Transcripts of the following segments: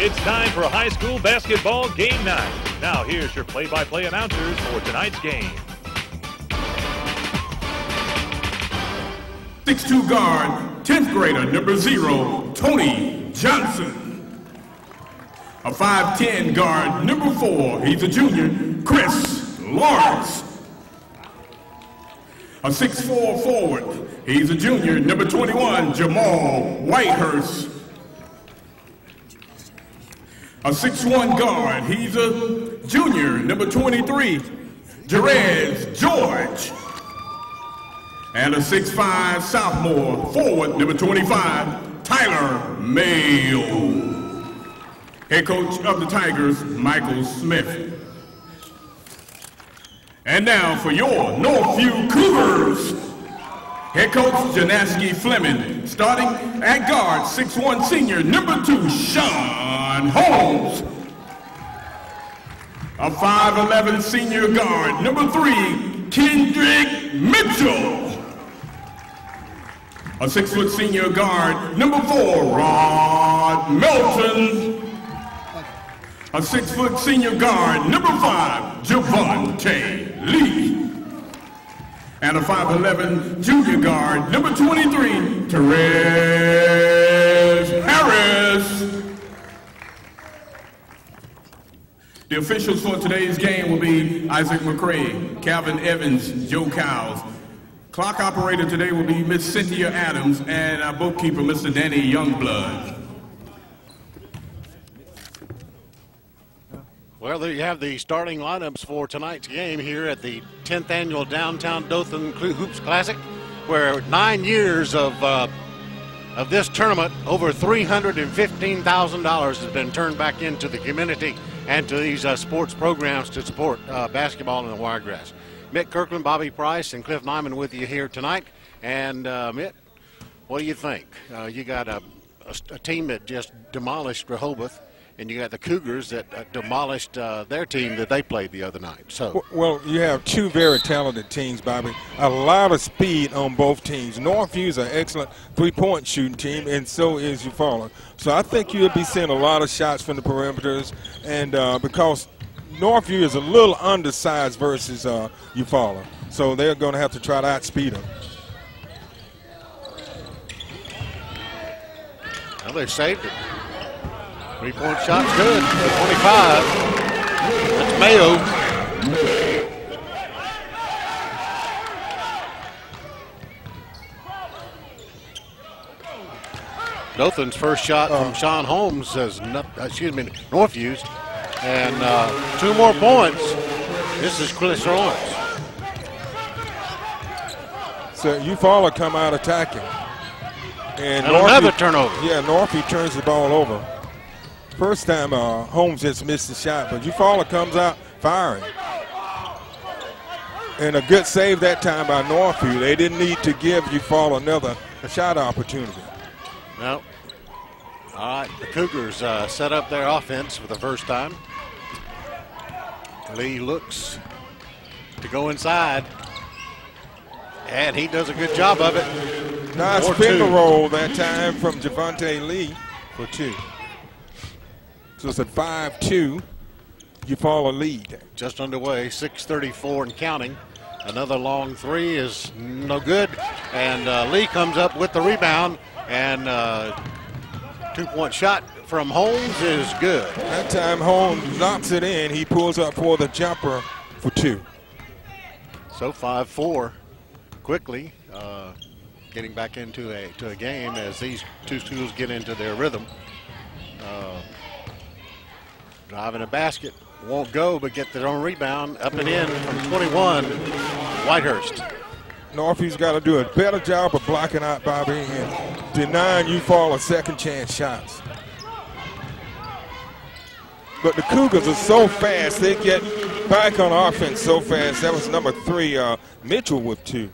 It's time for high school basketball game night. Now here's your play-by-play announcers for tonight's game. 6'2" guard, 10th grader, number 0, Tony Johnson. A 5'10" guard, number 4, he's a junior, Chris Lawrence. A 6'4" forward, he's a junior, number 21, Jamal Whitehurst. A 6'1" guard, he's a junior, number 23, Jerez George. And a 6'5" sophomore forward, number 25, Tyler Mayo. Head coach of the Tigers, Michael Smith. And now for your Northview Cougars. Head coach Janaski Fleming, starting at guard, 6'1" senior, number 2, Sean Holmes. A 5'11" senior guard, number 3, Kendrick Mitchell. A 6' senior guard, number 4, Rod Melton. A 6' senior guard, number 5, Javante Lee. And a 5'11" junior guard, number 23, Therese Harris. The officials for today's game will be Isaac McCray, Calvin Evans, Joe Cowles. Clock operator today will be Miss Cynthia Adams, and our bookkeeper, Mr. Danny Youngblood. Well, there you have the starting lineups for tonight's game here at the 10th annual Downtown Dothan Hoops Classic, where 9 years of this tournament, over $315,000 has been turned back into the community and to these sports programs to support basketball in the Wiregrass. Mitt Kirkland, Bobby Price, and Cliff Nyman with you here tonight. And Mitt, what do you think? You got a team that just demolished Rehoboth, and you got the Cougars that demolished their team that they played the other night. So, well, you have two very talented teams, Bobby. A lot of speed on both teams. Northview is an excellent three-point shooting team, and so is Eufaula. So I think you'll be seeing a lot of shots from the perimeters, and because Northview is a little undersized versus Eufaula, so they're going to have to try to outspeed them. Well, they saved it. Three-point shot's good. 25. That's Mayo. Dothan's first shot from Sean Holmes says, Northview's. And 2 more points. This is Chris Lawrence. So Eufaula come out attacking. And another turnover. Yeah, Northview turns the ball over. First time Holmes just missed the shot, but Eufaula comes out firing. And a good save that time by Northview. They didn't need to give Eufaula another shot opportunity. No. All right, the Cougars set up their offense for the first time. Lee looks to go inside, and he does a good job of it. Nice finger roll that time from Javante Lee for 2. So it's a 5-2 Eufaula lead. Just underway, 6:34 and counting. Another long 3 is no good, and Lee comes up with the rebound, and 2-point shot from Holmes is good. That time Holmes knocks it in. He pulls up for the jumper for 2. So 5-4 quickly, getting back into a game as these two schools get into their rhythm. Driving a basket, won't go, but get their own rebound, up and in from 21, Whitehurst. Northview's got to do a better job of blocking out Bobby and denying Eufaula second chance shots. But the Cougars are so fast, they get back on offense so fast. That was number 3, Mitchell with 2.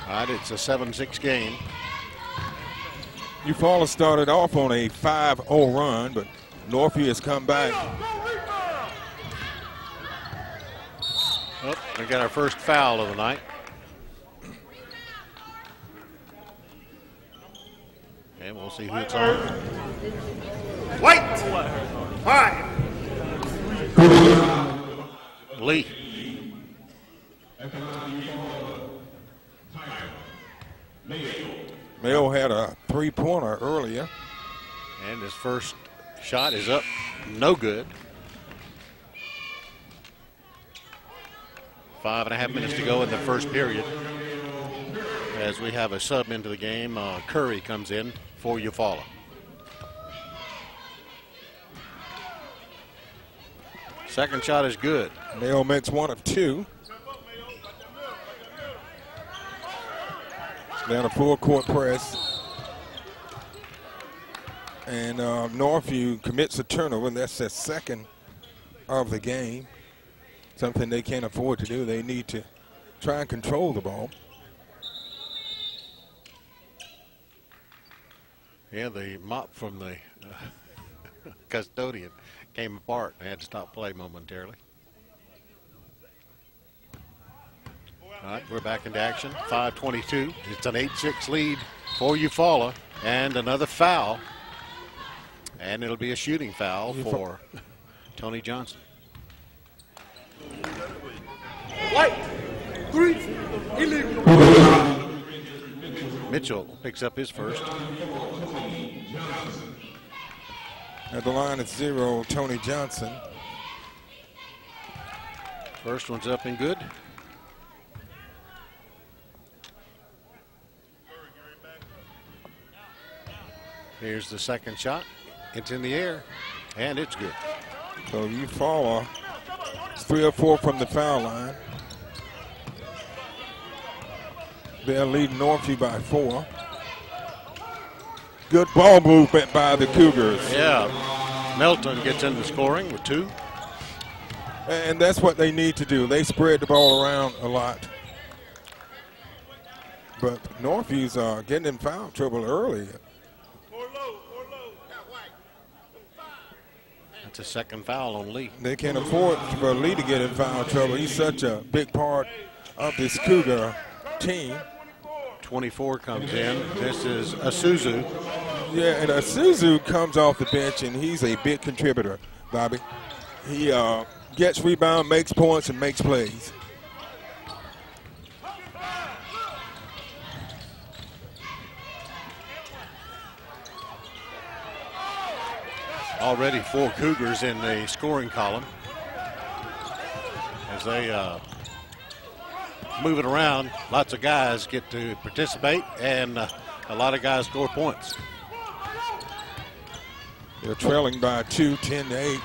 All right, it's a 7-6 game. Eufaula started off on a 5-0 run, but Northview has come back. Oh, we got our first foul of the night. Okay, we'll see who it's on. White. 5. Lee. Mayo had a three-pointer earlier. And his first shot is up. No good. 5.5 minutes to go in the first period. As we have a sub into the game, Curry comes in for Eufaula. Second shot is good. Mayo makes one of two. Down a full court press. And Northview commits a turnover, and that's their second of the game. Something they can't afford to do. They need to try and control the ball. Yeah, the mop from the custodian came apart. They had to stop play momentarily. All right, we're back into action. 5:22. It's an 8-6 lead for Eufaula, and another foul. And it'll be a shooting foul for Tony Johnson. White. 3. Illegal. Mitchell picks up his first. At the line at 0, Tony Johnson. First one's up and good. Here's the second shot. It's in the air, and it's good. So Eufaula is 3 of 4 from the foul line. They're leading Northview by 4. Good ball movement by the Cougars. Yeah, Melton gets into scoring with 2. And that's what they need to do. They spread the ball around a lot. But Northview's getting in foul trouble early. That's a second foul on Lee. They can't afford for Lee to get in foul trouble. He's such a big part of this Cougar team. 24 comes in. This is Isuzu. Yeah, and Isuzu comes off the bench, and he's a big contributor, Bobby. He gets rebound, makes points, and makes plays. Already 4 Cougars in the scoring column as they move it around. Lots of guys get to participate, and a lot of guys score points. They're trailing by 2, 10-8.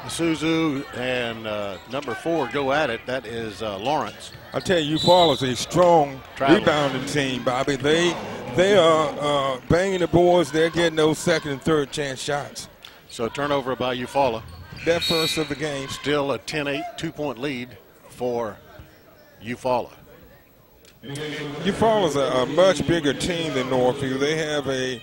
Isuzu and number 4 go at it. That is Lawrence. I tell you, Eufaula is a strong Traveling rebounding team, Bobby. They are banging the boards. They're getting those second and third chance shots. So turnover by Eufaula. Their first of the game. Still a 10-8 2-point lead for Eufaula. Eufaula is a much bigger team than Northview. They have a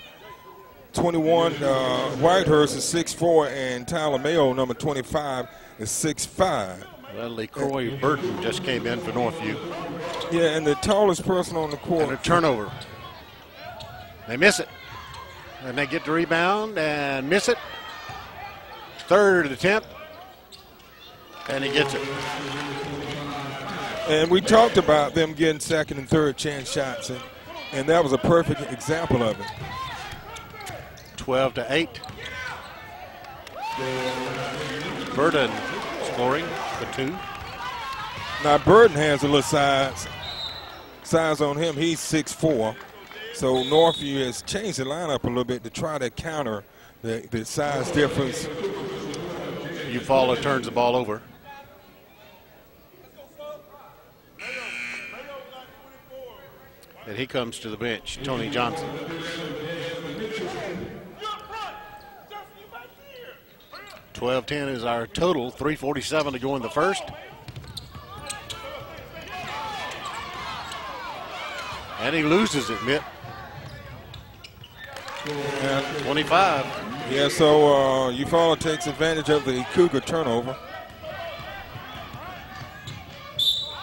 21, Whitehurst is 6'4", and Tyler Mayo, number 25, is 6'5". Well, LeCroy Burton just came in for Northview. Yeah, and the tallest person on the court. And a turnover. They miss it. And they get the rebound and miss it. Third attempt. And he gets it. And we talked about them getting second and third chance shots, and that was a perfect example of it. 12-8. Burden scoring for 2. Now Burden has a little size on him. He's 6'4". So Northview has changed the lineup a little bit to try to counter the size difference. Eufaula turns the ball over. And he comes to the bench, Tony Johnson. .12-10 is our total. 3:47 to go in the first. And he loses it, Mitt. 25. Yeah, so Eufaula takes advantage of the Cougar turnover.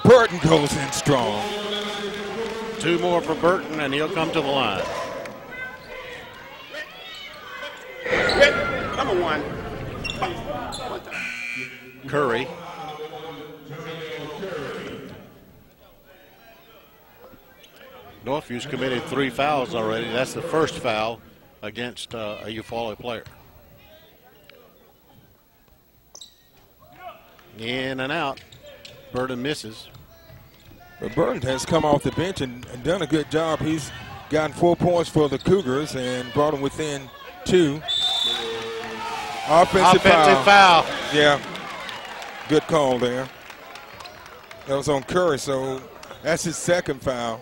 Burton goes in strong. 2 more for Burton, and he'll come to the line. Number 1. Curry. Northview's committed 3 fouls already. That's the first foul against a Eufaula player. In and out. Burton misses. But Burton has come off the bench and done a good job. He's gotten 4 points for the Cougars and brought them within 2. Offensive foul. Yeah, good call there. That was on Curry, so that's his second foul.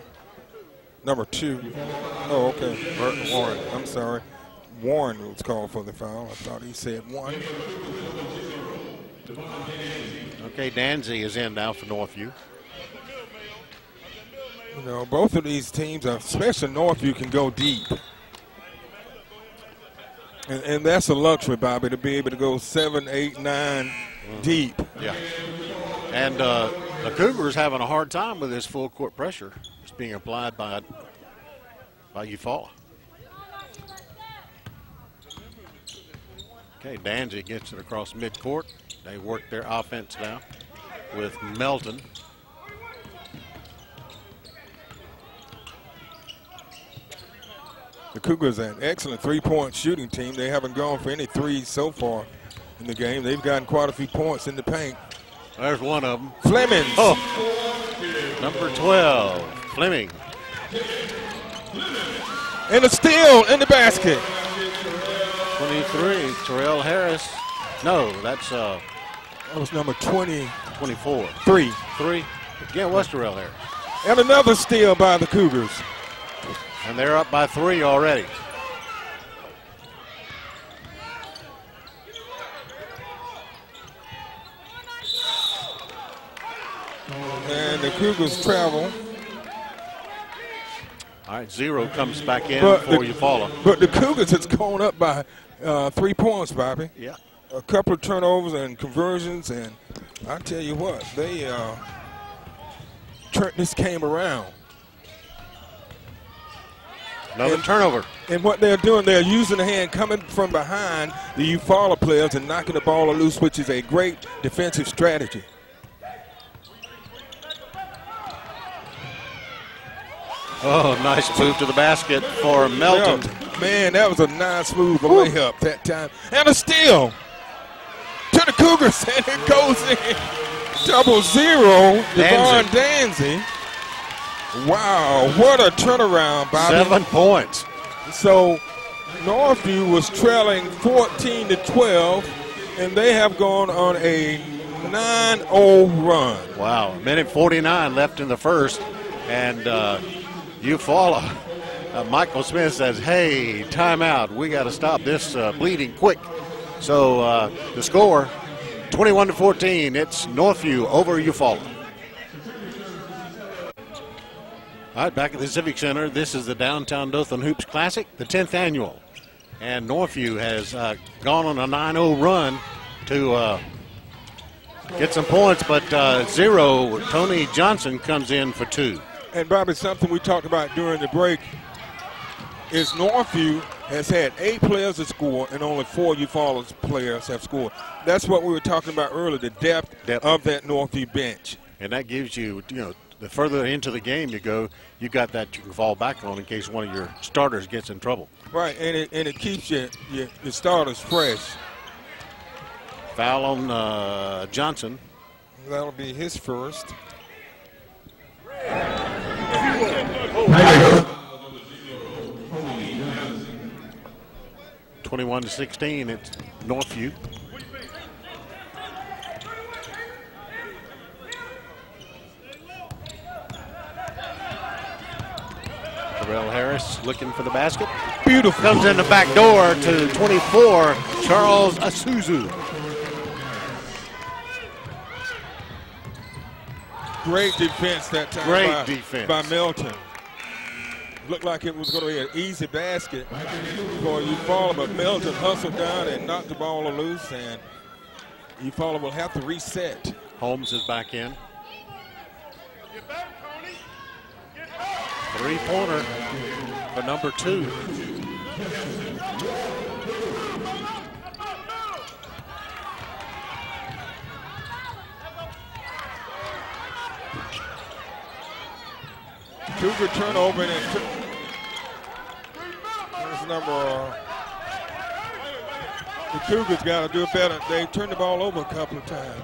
Number 2. Oh, okay. Warren, I'm sorry. Warren was called for the foul. I thought he said 1. Okay, Danzy is in now for Northview. You know, both of these teams, especially Northview, can go deep. And that's a luxury, Bobby, to be able to go 7, 8, 9 deep. Yeah. And the Cougars having a hard time with this full court pressure. It's being applied by Eufaula. Okay, Danzy gets it across midcourt. They work their offense now with Melton. The Cougars are an excellent 3-point shooting team. They haven't gone for any threes so far in the game. They've gotten quite a few points in the paint. There's one of them. Fleming. Oh, number 12, Fleming. And a steal in the basket. 23, Terrell Harris. No, that's That was number 20. 24. 3. Again, what's Terrell Harris? And another steal by the Cougars. And they're up by 3 already. And the Cougars travel. All right, 0 comes back in But for Eufaula. But the Cougars has gone up by 3 points, Bobby. Yeah. A couple of turnovers and conversions, and I tell you what, they turned this game around. Another turnover. And what they're doing, they're using the hand coming from behind the Eufaula players and knocking the ball loose, which is a great defensive strategy. Oh, nice move to the basket for Melton. Man, that was a nice move, a layup that time. And a steal to the Cougars, and it goes in. 0-0, Devon Danzy. Wow, what a turnaround, Bobby. 7 points. So Northview was trailing 14-12, and they have gone on a 9-0 run. Wow, minute 49 left in the first, and Eufaula, Michael Smith says, hey, timeout. We got to stop this bleeding quick. So the score, 21-14. It's Northview over Eufaula. All right, back at the Civic Center, this is the Downtown Dothan Hoops Classic, the 10th annual. And Northview has gone on a 9-0 run to get some points, but 0, Tony Johnson comes in for 2. And, Bobby, something we talked about during the break is Northview has had 8 players to score and only 4 Eufaula's players have scored. That's what we were talking about earlier, the depth. Of that Northview bench. And that gives you, the further into the game you go, you got that you can fall back on in case one of your starters gets in trouble. Right, and it keeps your starters fresh. Foul on Johnson. That'll be his first. 21-16, it's Northview. Terrell Harris looking for the basket. Beautiful. Comes in the back door to 24, Charles Asuzu. Great defense that time by Melton. Looked like it was going to be an easy basket for Eufaula, but Melton hustled down and knocked the ball loose, and Eufaula will have to reset. Holmes is back in. Three-pointer for number 2. Cougar turnover and there's number. The Cougars got to do it better. They turned the ball over a couple of times.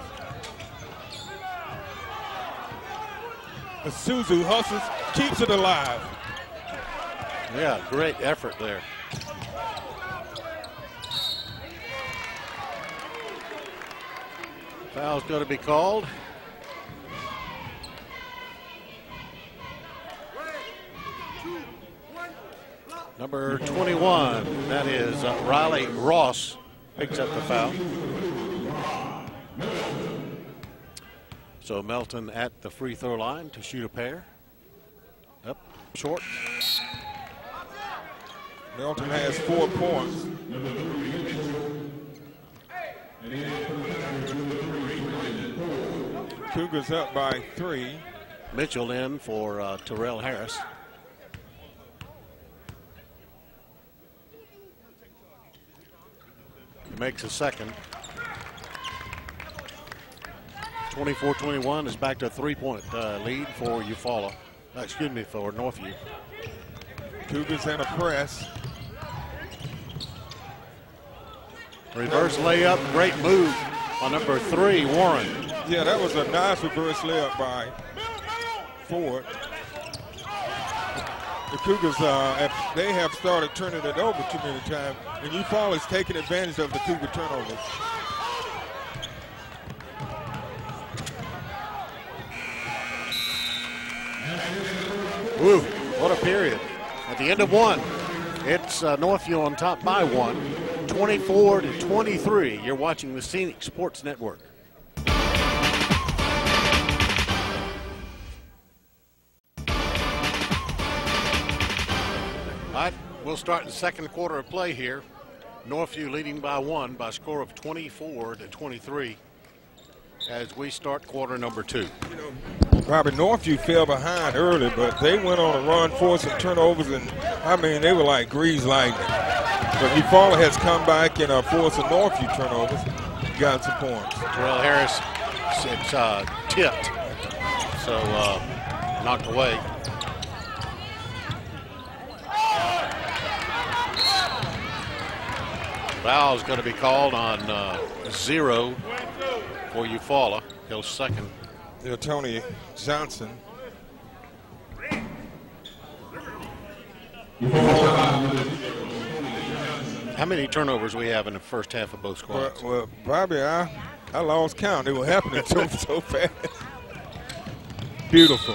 Suzu hustles, keeps it alive. Yeah, great effort there. Foul's going to be called. Number 21, that is Riley Ross, picks up the foul. So Melton at the free throw line to shoot a pair. Up, short. Melton has 4 points. Cougars up by 3. Mitchell in for Terrell Harris. He makes a second. 24-21 is back to a 3-point lead for Eufaula. Excuse me, for Northview. Cougars in a press. Reverse layup, great move on number 3, Warren. Yeah, that was a nice reverse layup by Ford. The Cougars, they have started turning it over too many times, and Eufaula is taking advantage of the Cougar turnovers. Woo, what a period. At the end of 1, it's Northview on top by 1, 24-23. You're watching the Scenic Sports Network. All right, we'll start the second quarter of play here. Northview leading by 1 by a score of 24-23 as we start quarter number 2. Probably Northview fell behind early, but they went on a run, forcing turnovers, and I mean, they were like greased lightning. But Eufaula has come back and forced a Northview turnovers, got some points. Terrell Harris, it's tipped, so knocked away. Foul is going to be called on 0 for Eufaula. He'll second. Yeah, Tony Johnson. How many turnovers we have in the first half of both squads? Well, Bobby, I lost count. It was happening so fast. Beautiful.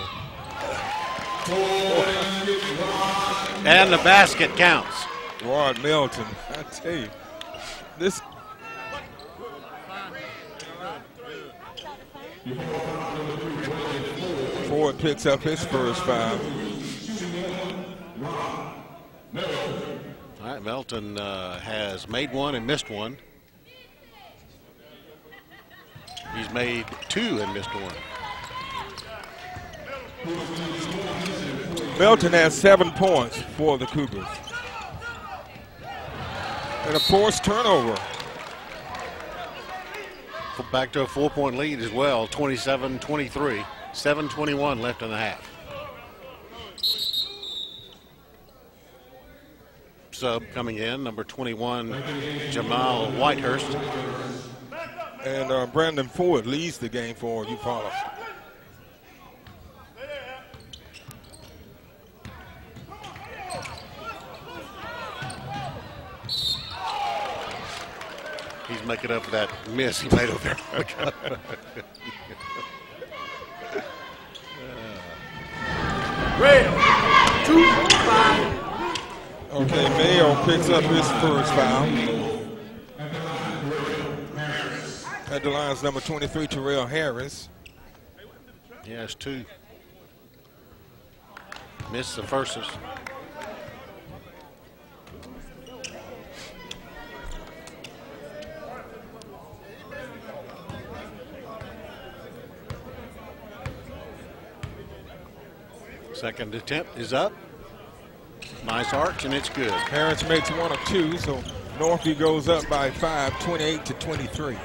And the basket counts. Ward Melton, I tell you, this. Ford picks up his first foul. All right, Melton has made 1 and missed 1. He's made 2 and missed 1. Melton has 7 points for the Cougars. And a forced turnover. Back to a 4-point lead as well, 27-23. 7:21 left in the half. Sub coming in, number 21, Jamal Whitehurst. And Brandon Ford leads the game for Eufaula. He's making up for that miss he made over there. Red, 2-5. Okay, Mayo picks up his first foul. At the line's number 23, Terrell Harris. He has 2. Missed the first. Second attempt is up. Nice arch, and it's good. Harris makes one of two, so Northview goes up by 5, 28-23.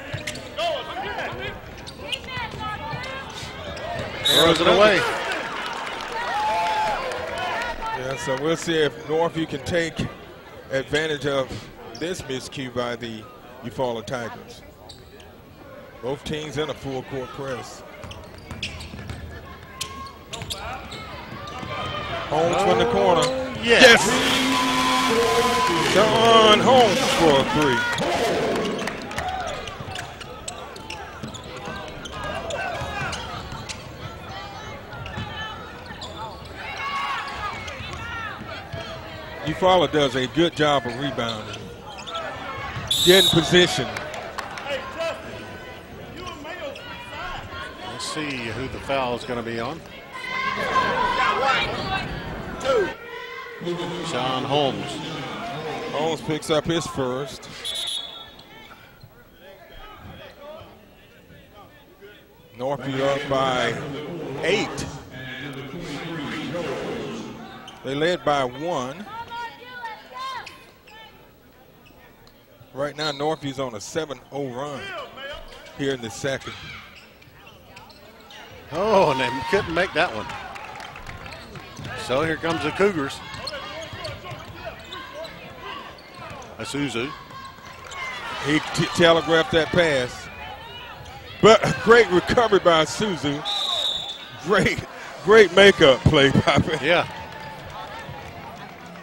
Throws it away. Yeah, so we'll see if Northview can take advantage of this miscue by the Eufaula Tigers. Both teams in a full court press. Holmes from the corner. Yes. John Holmes for a three. Eufaula does a good job of rebounding. Getting position. Let's see who the foul is going to be on. Sean Holmes. Holmes picks up his first. Northview up by 8. They led by 1. Right now, Northview's on a 7-0 run here in the second. Oh, and they couldn't make that one. So here comes the Cougars. Isuzu. He telegraphed that pass. But a great recovery by Isuzu. Great makeup play by him. Yeah.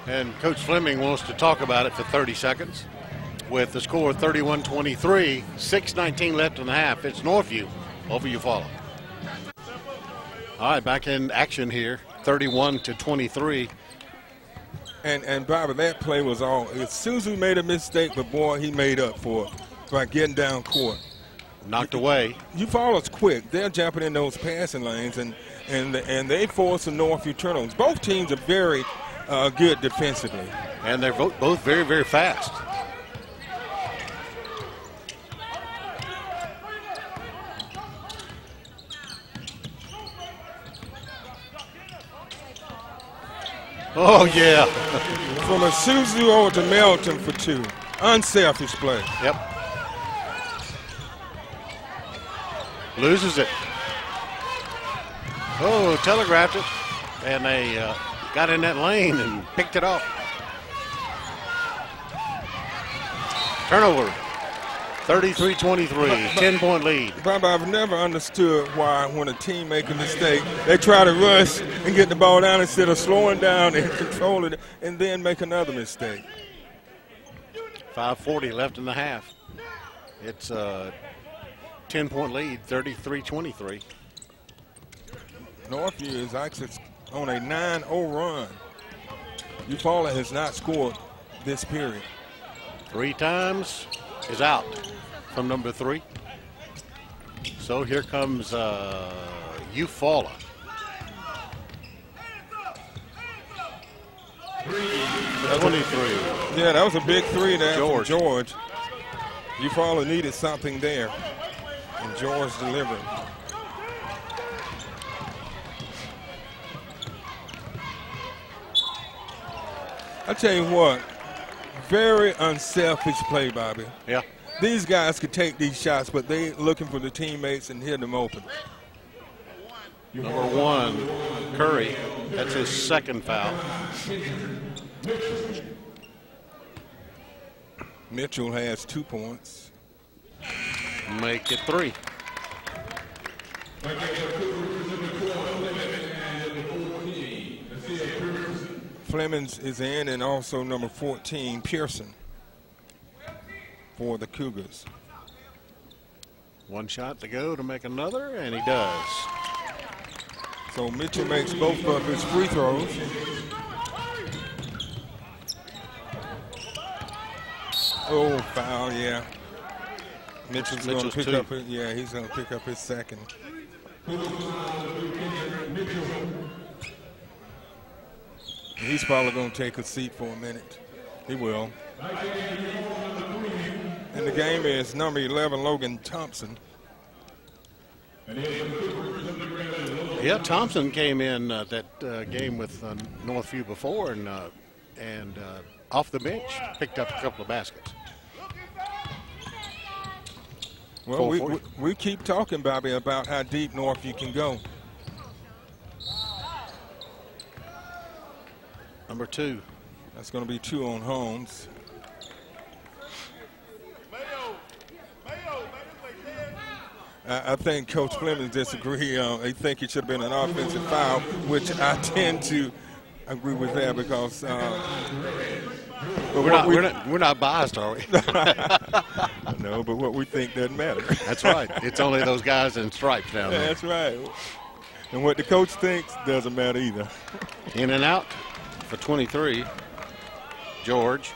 And Coach Fleming wants to talk about it for 30 seconds. With the score 31-23, 6:19 left in the half. It's Northview over Eufaula. All right, back in action here, 31-23. And Bobby, that play was all. Suzu made a mistake, but boy, he made up for it by getting down court. Knocked away. Eufaula's quick. They're jumping in those passing lanes, and they force some Northview turnovers. Both teams are very good defensively. And they're both very, very fast. Oh, yeah. From a Suzu over to Melton for 2. Unselfish play. Yep. Loses it. Oh, telegraphed it. And they got in that lane and picked it off. Turnover. 33-23, 10-point lead. Bob, I've never understood why when a team make a mistake, they try to rush and get the ball down instead of slowing down and controlling it and then make another mistake. 5:40 left in the half. It's a 10-point lead, 33-23. Northview is actually on a 9-0 run. Eufaula has not scored this period. 3 times is out from number 3. So here comes Eufaula. That's 23. Yeah, that was a big 3 there George. from George. Eufaula needed something there, and George delivered. I tell you what, very unselfish play, Bobby. Yeah. These guys could take these shots, but they looking for the teammates and hit them open. Number 1, Curry. That's his second foul. Mitchell has 2 points. Make it 3. Flemings is in, and also number 14, Pearson, for the Cougars. 1 shot to go to make another, and he does. So Mitchell makes both of his free throws. Oh, foul, yeah. Mitchell's going to pick 2. up his, yeah, he's going to pick up his second. He's probably going to take a seat for a minute. He will. And the game is number 11, Logan Thompson. Yeah, Thompson came in that game with Northview before and off the bench picked up a couple of baskets. Well, we keep talking, Bobby, about how deep Northview can go. Number 2. That's going to be 2 on Holmes. I think Coach Fleming disagrees. I think it should have been an offensive foul, which I tend to agree with that because we're not biased, are we? No, but what we think doesn't matter. That's right. It's only those guys in stripes down there. That's right. And what the coach thinks doesn't matter either. In and out for 23, George.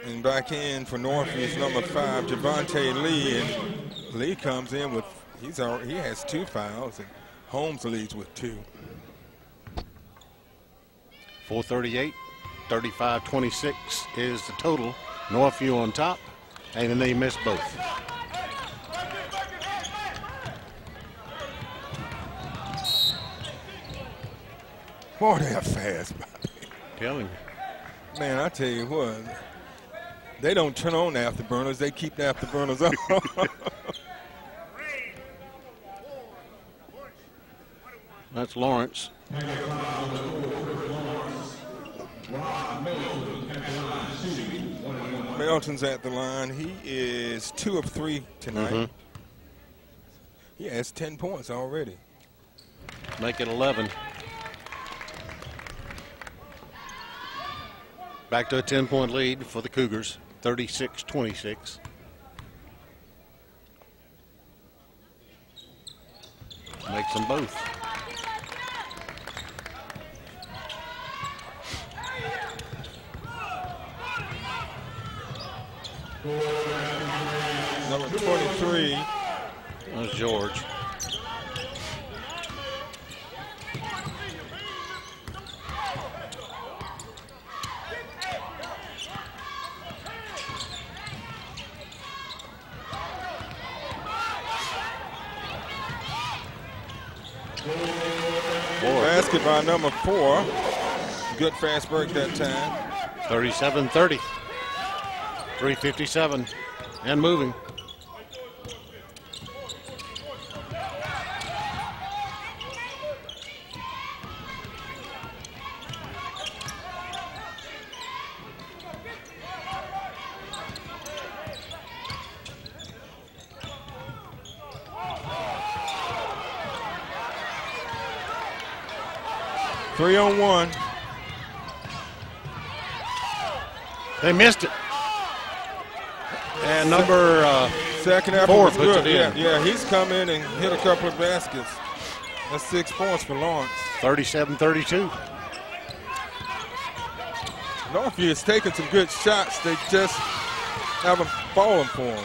And back in for Northview is number 5, Javante Lee. And Lee comes in with, he has 2 fouls, and Holmes leads with 2. 4:38, 35-26 is the total. Northview on top, and then they missed both. Boy, they're fast, Bobby. Telling you. Man, I tell you what, they don't turn on the afterburners. They keep the afterburners on. That's Lawrence. Melton's at the line. He is 2 of 3 tonight. He has 10 points already. Make it 11. Back to a 10-point lead for the Cougars, 36-26. Makes them both. Number 23. That's George. Basket by number 4. Good fast break that time. 37-30. 3:57 and moving. Three on one. They missed it. And number second effort 4 was puts good. it in. Yeah, he's come in and hit a couple of baskets. That's 6 points for Lawrence. 37-32. Northview has taken some good shots. They just haven't fallen for him.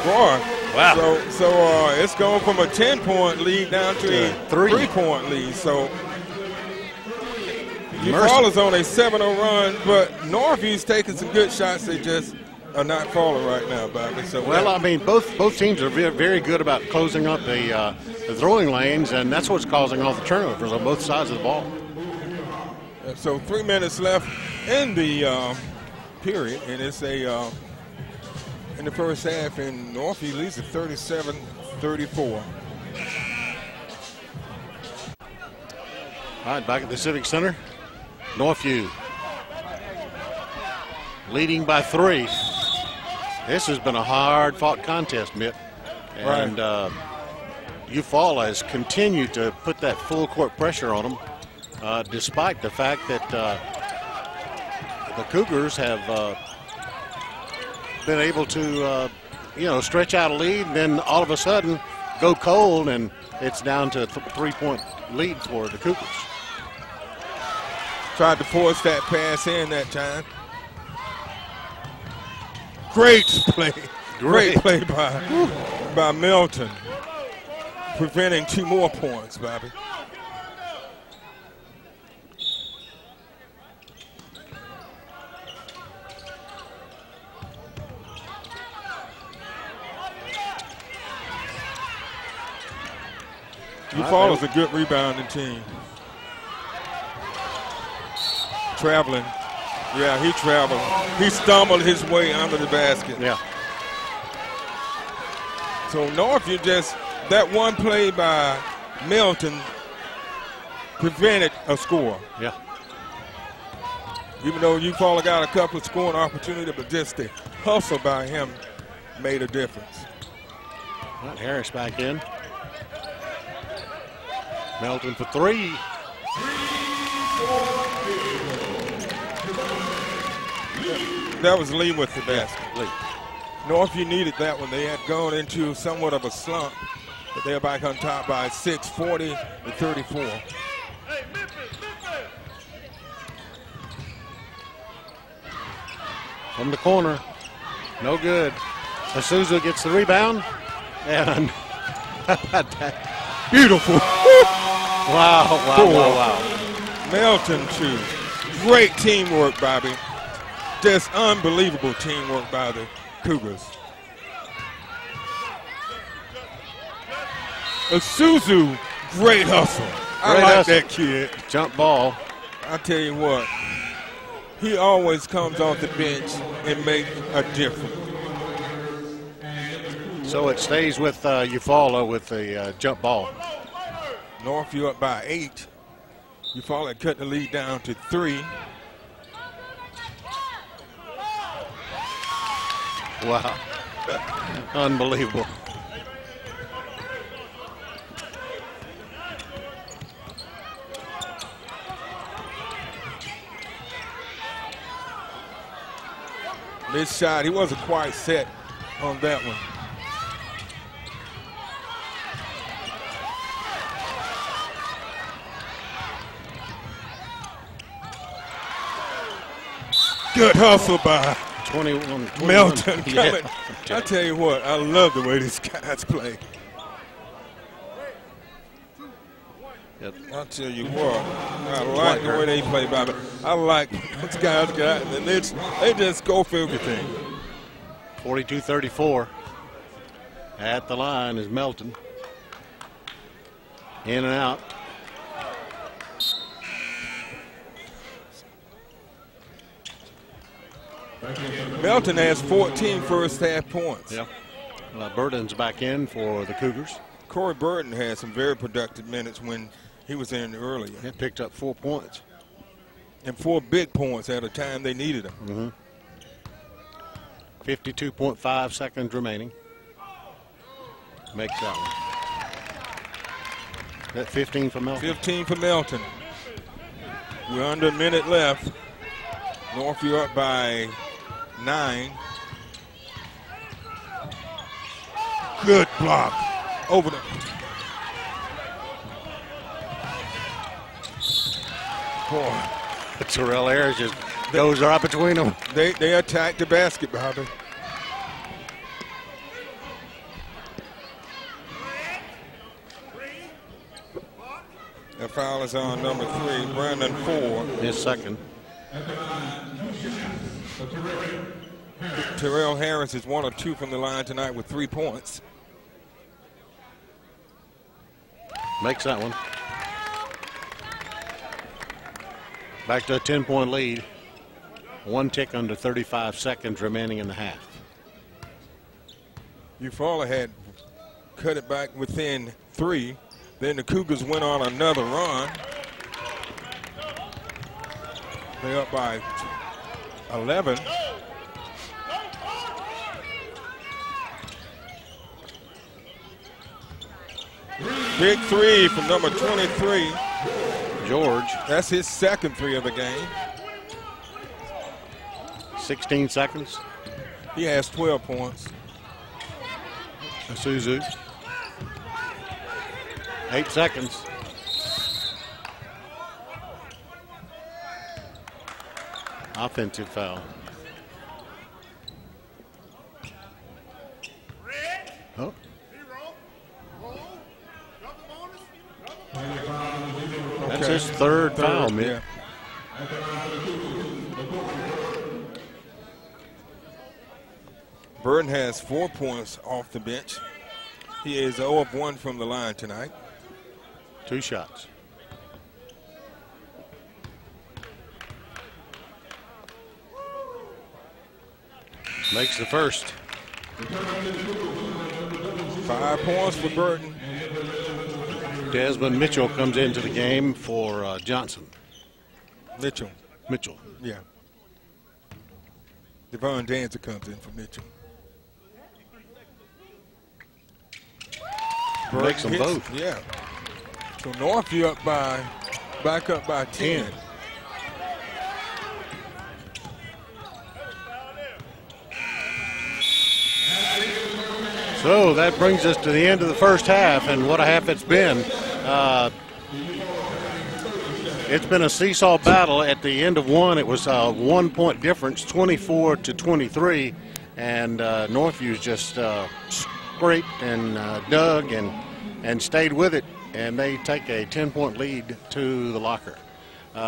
Boy, wow. So it's going from a 10-point lead down to a 3-point lead. So Eufaula's on a 7-0 run, but Northview's taking some good shots. They just are not falling right now, Bobby. So well, I mean, both teams are very good about closing up the throwing lanes, and that's what's causing all the turnovers on both sides of the ball. So 3 minutes left in the period, and it's a in the first half, and Northview leads at 37-34. All right, back at the Civic Center, Northview leading by 3. This has been a hard-fought contest, Mitt, and Eufaula has continued to put that full-court pressure on them, despite the fact that the Cougars have been able to, stretch out a lead, and then all of a sudden go cold, and it's down to a 3-point lead for the Cougars. Tried to force that pass in that time. Great play. Great play by Milton. preventing 2 more points, Bobby. Eufaula's a good rebounding team. Traveling. Yeah, he traveled. He stumbled his way under the basket. Yeah. So Northview just, that one play by Milton prevented a score. Yeah. Even though Eufaula got a couple of scoring opportunities, but just the hustle by him made a difference. Got Harris back in. Melton for 3. That was Lee with the basket. Lee. Northview needed that one. They had gone into somewhat of a slump, but they're back on top by 6, 40-34. From the corner. No good. Isuzu gets the rebound. And beautiful. Wow. Melton, too. Great teamwork, Bobby. Just unbelievable teamwork by the Cougars. Isuzu, great hustle. I like that kid. Jump ball. I tell you what, he always comes off the bench and makes a difference. So it stays with Eufaula with the jump ball. Northview up by 8. Eufaula cut the lead down to 3. Wow. Unbelievable. This shot, he wasn't quite set on that one. Good hustle by 21. Melton. Yeah. I tell you what, I love the way these guys play. Yep. I'll tell you what, I like the way they play, Bobby. I like these guys got, and they just go for everything. 42-34. At the line is Melton. In and out. Melton has 14 first half points. Yeah. Burton's back in for the Cougars. Corey Burton had some very productive minutes when he was in earlier. He picked up 4 points. And 4 big points at a time they needed them. 52.5 seconds remaining. Makes that one. That 15 for Melton. 15 for Melton. We're under a minute left. Northview up by 9. Good block. Over the. Boy. Terrell Ayers just goes right between them. They attacked the basket, Bobby. The foul is on number 3, Brandon Ford. His second. Terrell Harris is 1 of 2 from the line tonight with 3 points. Makes that one. Back to a 10-point lead. 1 tick under 35 seconds remaining in the half. Eufaula had cut it back within 3. Then the Cougars went on another run. They're up by 11. Big 3 from number 23. George. That's his second 3 of the game. 16 seconds. He has 12 points. Isuzu. 8 seconds. Offensive foul. Oh. That's his third foul, Mick. Yeah. Burton has 4 points off the bench. He is 0 of 1 from the line tonight. 2 shots. Makes the first. 5 points for Burton. Desmond Mitchell comes into the game for Johnson. Mitchell. Yeah. Devon Dancer comes in for Mitchell. Makes them both. Yeah. So Northview back up by 10. So that brings us to the end of the first half, and what a half it's been. It's been a seesaw battle. At the end of one, it was a 1 point difference, 24-23, and Northview's just scraped and dug and stayed with it, and they take a 10-point lead to the locker.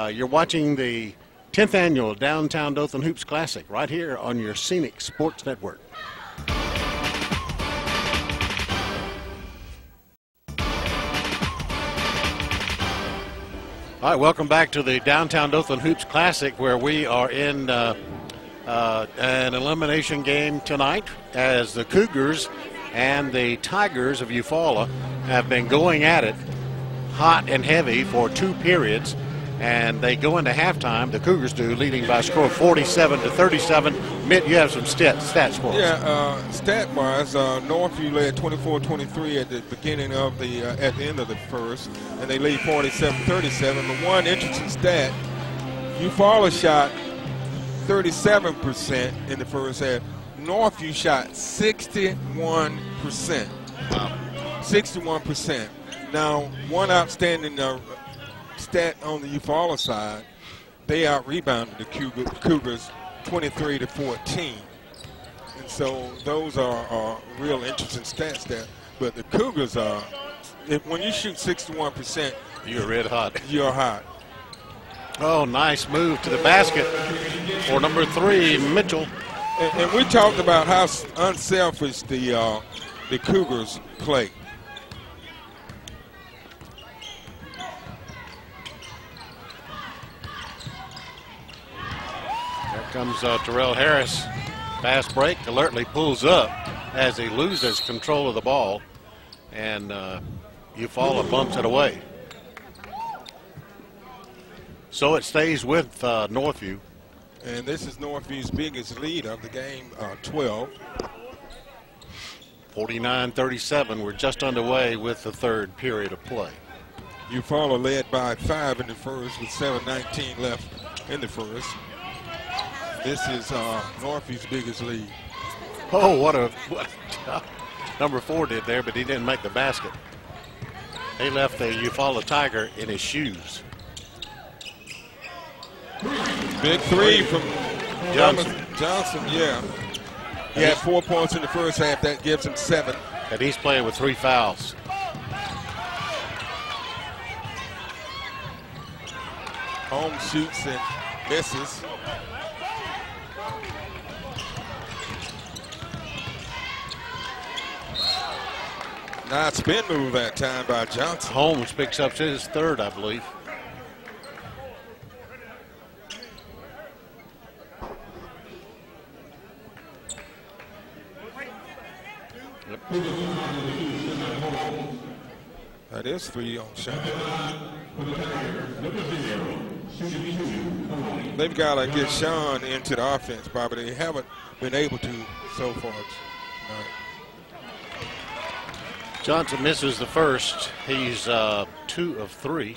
You're watching the 10th annual Downtown Dothan Hoops Classic right here on your Scenic Sports Network. All right, welcome back to the Downtown Dothan Hoops Classic, where we are in an elimination game tonight as the Cougars and the Tigers of Eufaula have been going at it hot and heavy for 2 periods, and they go into halftime, the Cougars do, leading by a score of 47-37. Mitt, you have some stats for us. Yeah, stat-wise, Northview led 24-23 at the beginning of the at the end of the first, and they lead 47-37. But one interesting stat: Eufaula shot 37% in the first half. Northview shot 61%. Wow, 61%. Now, one outstanding stat on the Eufaula side, they out-rebounded the Cougars 23-14. And so those are real interesting stats there. But the Cougars are, when you shoot 61%, you're red hot. You're hot. Oh, nice move to the basket for number 3, Mitchell. And we talked about how unselfish the Cougars play. Comes Terrell Harris. Fast break, alertly pulls up as he loses control of the ball, and Eufaula bumps it away. So it stays with Northview. And this is Northview's biggest lead of the game, 12. 49-37. We're just underway with the third period of play. Eufaula led by 5 in the first with 7:19 left in the first. This is Northview's biggest lead. Oh, what a number 4 did there, but he didn't make the basket. He left the Eufaula Tiger in his shoes. Big 3 from Johnson. Johnson, yeah. He had 4 points in the first half. That gives him 7. And he's playing with 3 fouls. Holmes shoots and misses. Nice spin move that time by Johnson. Holmes picks up his third, I believe. That is 3 on shot. They've got to get Sean into the offense, but they haven't been able to so far. Johnson misses the first. He's 2 of 3.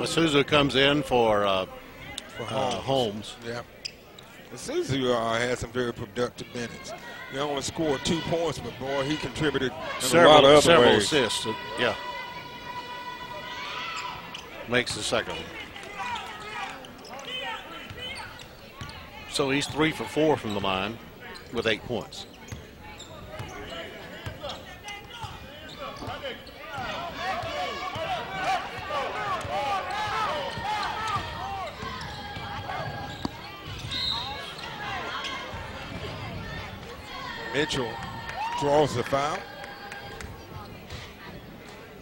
Asuzu comes in for Holmes. Yeah. Asuzu had some very productive minutes. He only scored 2 points, but boy, he contributed in a lot of other ways. Assists. Yeah. Makes the second one. So he's 3 for 4 from the line with 8 points. Mitchell draws the foul.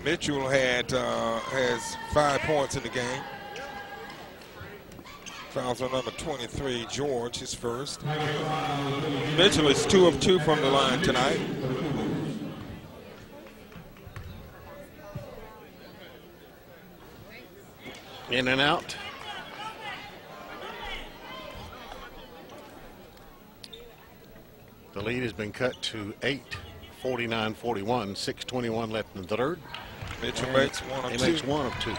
Mitchell has 5 points in the game. Fouls on number 23, George, his first. Mitchell is 2 of 2 from the line tonight. In and out. The lead has been cut to 8, 49-41, 6:21 left in the third. Mitchell makes 1 of 2. He makes 1 of 2.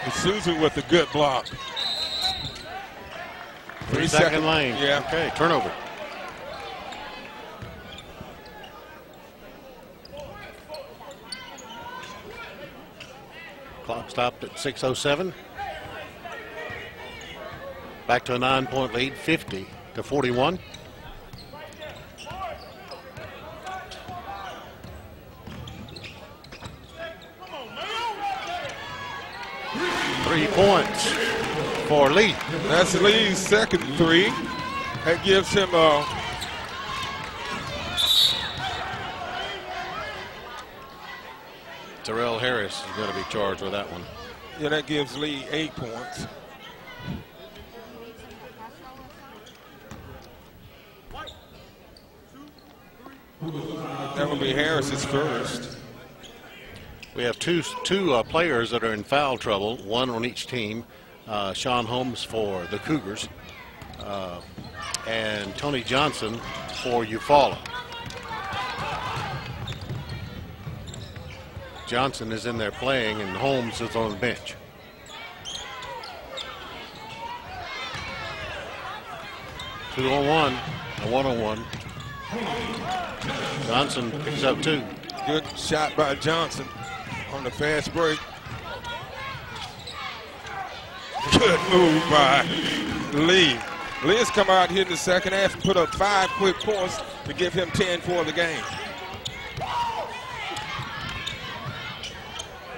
D'Souza with a good block. 3-second lane. Yeah. Okay, turnover. Clock stopped at 6:07. Back to a 9-point lead, 50-41. Three points for Lee. That's Lee's second 3. That gives him Terrell Harris is going to be charged with that one. yeah, that gives Lee 8 points. That will be Harris's first. We have two players that are in foul trouble, one on each team. Sean Holmes for the Cougars and Tony Johnson for Eufaula. Johnson is in there playing and Holmes is on the bench. Two on one, a 1-on-1. Johnson picks up 2. Good shot by Johnson on the fast break. Good move by Lee. Lee has come out here in the second half and put up 5 quick points to give him 10 for the game.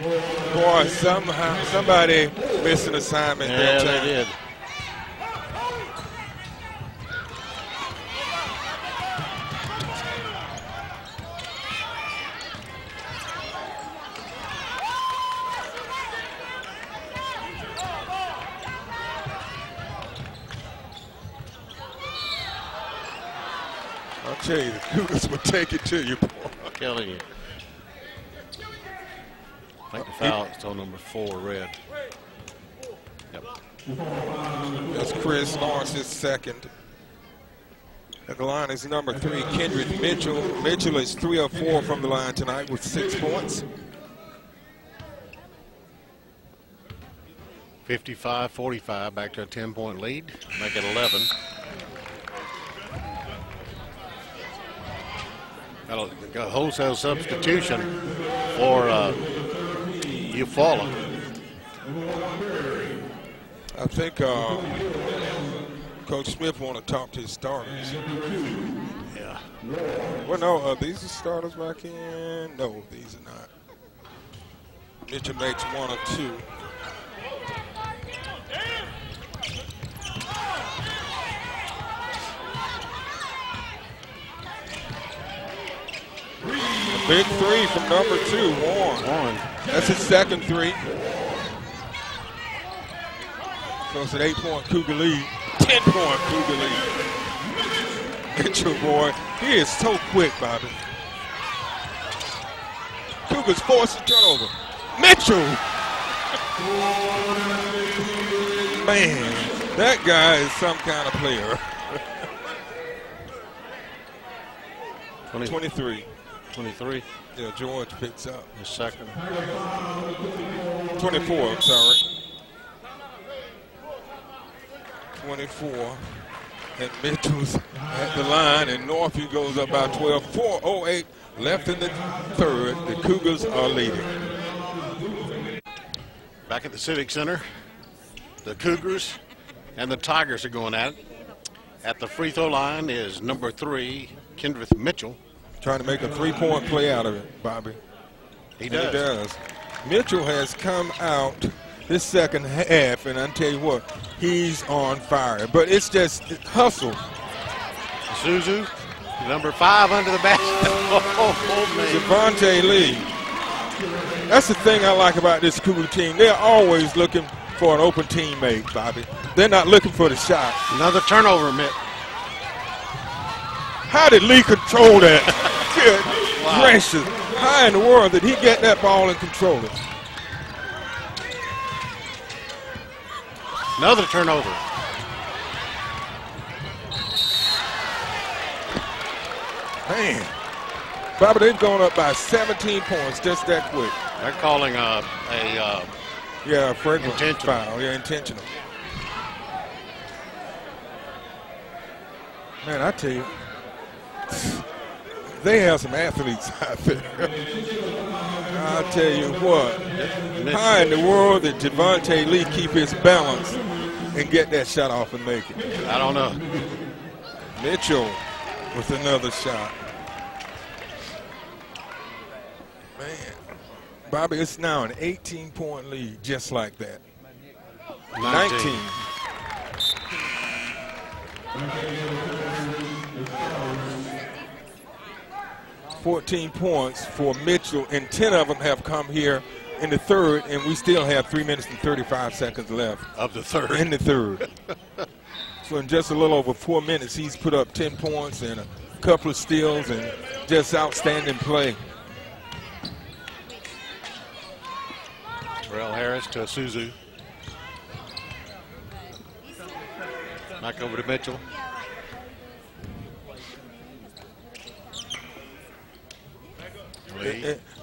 Boy, somehow somebody missed an assignment that time. They did. I'll tell you, the Cougars will take it to you, boy. I'm telling you. I think the foul is on number 4, red. Yep. That's Chris Lawrence's second. At the line is number 3, Kendrick Mitchell. Mitchell is 3 of 4 from the line tonight with 6 points. 55-45, back to a 10-point lead. Make it 11. Got a wholesale substitution for Eufaula. I think Coach Smith want to talk to his starters. Yeah. Well, no, these are starters back in. No, these are not. Mitchell makes 1 of 2. A big 3 from number 2, Warren. That's his second 3. So it's an 8-point Cougar lead, 10-point Cougar lead. Mitchell, boy, he is so quick, Bobby. Cougars force a turnover. Mitchell! Man, that guy is some kind of player. 23. 23. Yeah, George picks up. His second. 24, I'm sorry. 24. And Mitchell's at the line, and Northview goes up by 12. 4:08 left in the third. The Cougars are leading. Back at the Civic Center, the Cougars and the Tigers are going at it. At the free throw line is number 3, Kendrick Mitchell. Trying to make a 3-point play out of it, Bobby. He does. Mitchell has come out this second half, and I tell you what, he's on fire. But it's just hustle. Suzu, number 5 under the basket. Oh, man. Javante Lee. That's the thing I like about this Cougar team. They're always looking for an open teammate, Bobby. They're not looking for the shot. Another turnover, Mitt. How did Lee control that? Good gracious. How in the world did he get that ball and control it? Another turnover. Man. Bobby, they've gone up by 17 points just that quick. They're calling a fragrant intentional foul. Yeah, intentional. Man, I tell you, they have some athletes out there. I'll tell you what. How in the world did Javante Lee keep his balance and get that shot off and make it? I don't know. Mitchell with another shot. Man. Bobby, it's now an 18-point lead just like that. 19. 14 points for Mitchell, and 10 of them have come here in the third, and we still have 3 minutes and 35 seconds left. Of the third. In the third. So in just a little over 4 minutes, he's put up 10 points and a couple of steals and just outstanding play. Terrell Harris to Suzu. Back over to Mitchell.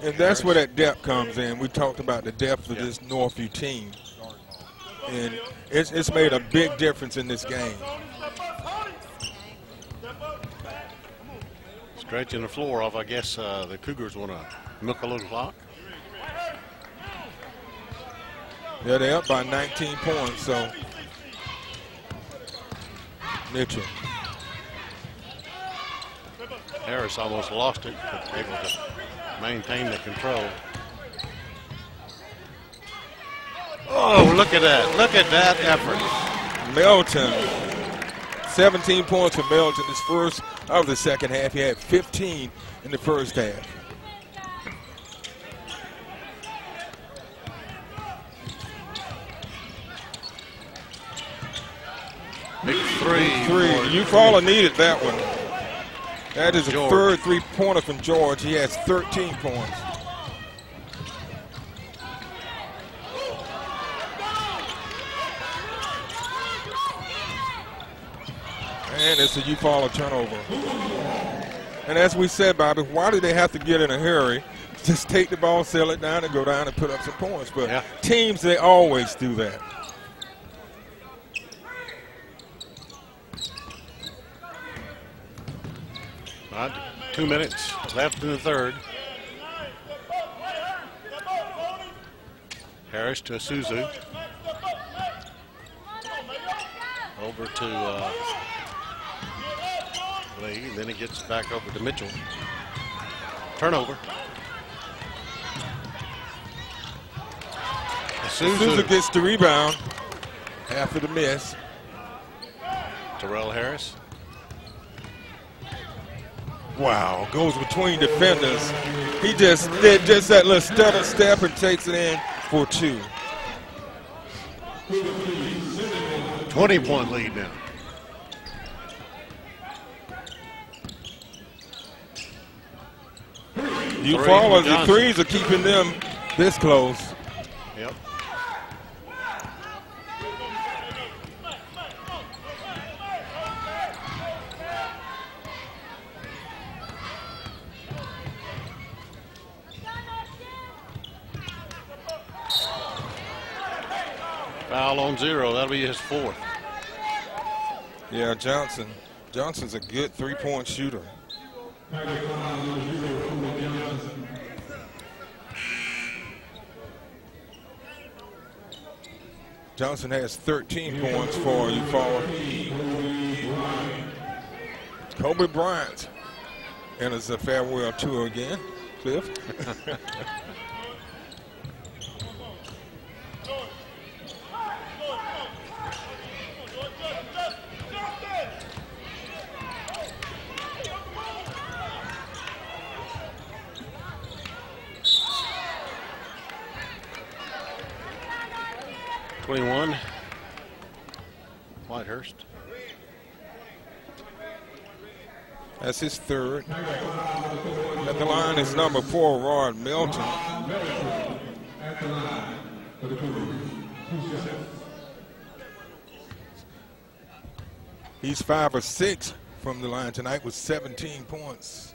And that's where that depth comes in. We talked about the depth of this Northview team. And it's made a big difference in this game. Stretching the floor off, I guess the Cougars want to milk a little clock. Yeah, they're up by 19 points, so Mitchell. Harris almost lost it, but able to maintain the control. Oh, look at that. Look at that effort. Melton. 17 points for Melton. His first of the second half. He had 15 in the first half. Big three. Eufaula needed that one. That is a George. third three-pointer from George. He has 13 points. And it's a Eufaula turnover. And as we said, Bobby, why do they have to get in a hurry? Just take the ball, sell it down, and go down and put up some points. But teams, they always do that. All right, 2 minutes left in the third. Harris to Suzu. Over to Lee, then it gets back over to Mitchell. Turnover. Suzu gets the rebound after the miss. Terrell Harris. Wow, goes between defenders. He just did just that little stutter step and takes it in for two. 20-point lead now. Eufaula, the threes are keeping them this close. Yep. Foul on zero. That'll be his fourth. Yeah, Johnson. Johnson's a good three-point shooter. Johnson has 13 points for Eufaula. Kobe Bryant enters the farewell tour again. Cliff. 21. Whitehurst. That's his third. At the line is number 4, Rod Milton. He's 5 of 6 from the line tonight with 17 points.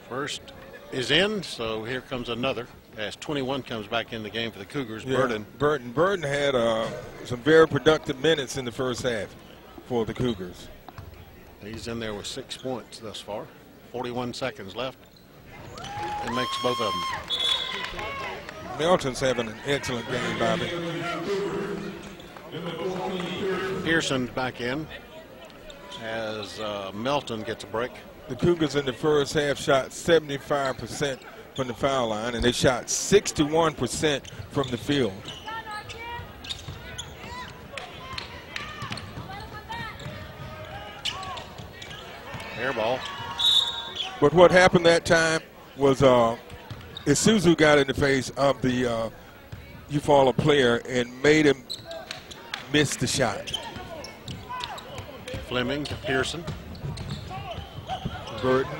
First is in, so here comes another. As 21 comes back in the game for the Cougars. Yeah, Burton had some very productive minutes in the first half for the Cougars. He's in there with 6 points thus far. 41 seconds left. It makes both of them. Milton's having an excellent game, Bobby. Pearson's back in as Melton gets a break. The Cougars in the first half shot 75% from the foul line, and they shot 61% from the field. Air ball. But what happened that time was Isuzu got in the face of the Eufaula player and made him miss the shot. Fleming to Pearson. Burton.